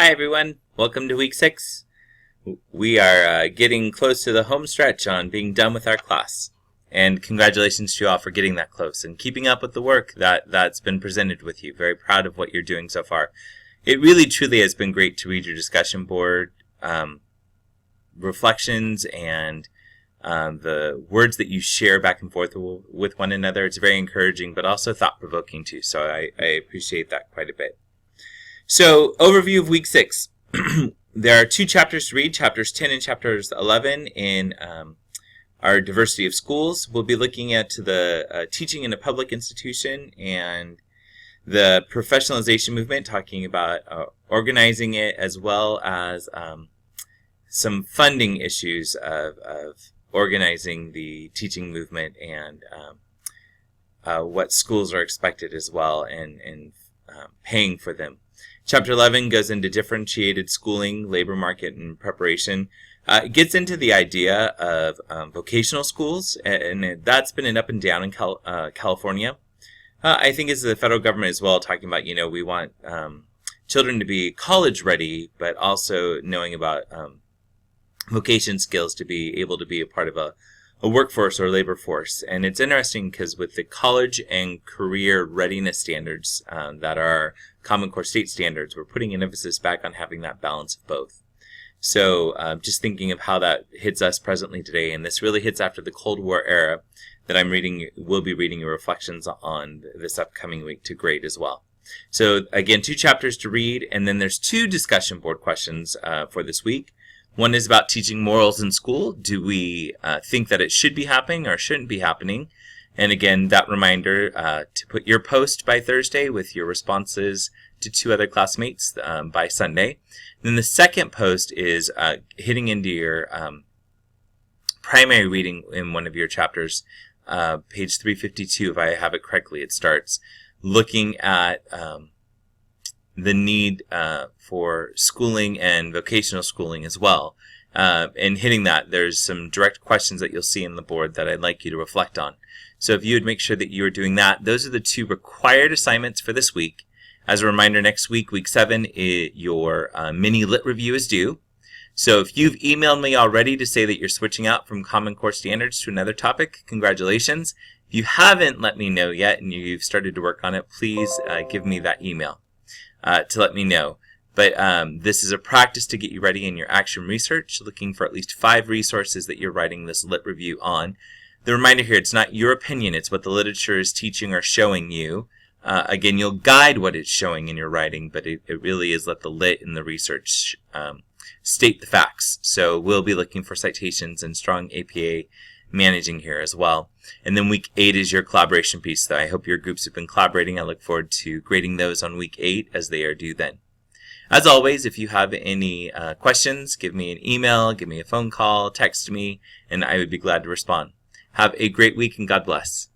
Hi everyone, welcome to week 6. We are getting close to the home stretch on being done with our class. And congratulations to you all for getting that close and keeping up with the work that's been presented with you. Very proud of what you're doing so far. It really truly has been great to read your discussion board reflections and the words that you share back and forth with one another. It's very encouraging but also thought-provoking too, so I appreciate that quite a bit. So, overview of week 6. There are 2 chapters to read, chapters 10 and chapters 11 in our diversity of schools. We'll be looking at the teaching in a public institution and the professionalization movement, talking about organizing it, as well as some funding issues of organizing the teaching movement and what schools are expected as well, and paying for them. Chapter 11 goes into differentiated schooling, labor market, and preparation. It gets into the idea of vocational schools, and that's been an up and down in California. I think as the federal government as well, talking about, we want children to be college ready, but also knowing about vocation skills to be able to be a part of a workforce or labor force. And it's interesting because with the college and career readiness standards that are Common Core state standards, we're putting an emphasis back on having that balance of both. So just thinking of how that hits us presently today, and this really hits after the Cold War era that we'll be reading your reflections on this upcoming week to grade as well. So again, 2 chapters to read, and then there's 2 discussion board questions for this week. One is about teaching morals in school. Do we think that it should be happening or shouldn't be happening? And again, that reminder to put your post by Thursday with your responses to 2 other classmates by Sunday. Then the second post is hitting into your primary reading in one of your chapters, page 352, if I have it correctly. It starts looking at the need for schooling and vocational schooling as well. And hitting that, there's some direct questions that you'll see in the board that I'd like you to reflect on. So if you would make sure that you are doing that, those are the 2 required assignments for this week. As a reminder, next week, week 7, your mini lit review is due. So if you've emailed me already to say that you're switching out from Common Core standards to another topic, congratulations. If you haven't let me know yet and you've started to work on it, please give me that email to let me know. But this is a practice to get you ready in your action research, looking for at least 5 resources that you're writing this lit review on. The reminder here, it's not your opinion, it's what the literature is teaching or showing you. Again, you'll guide what it's showing in your writing, but it really is let the lit and the research state the facts. So we'll be looking for citations and strong APA managing here as well. And then week 8 is your collaboration piece. So I hope your groups have been collaborating. I look forward to grading those on week 8 as they are due then. As always, if you have any questions, give me an email, give me a phone call, text me, and I would be glad to respond. Have a great week and God bless.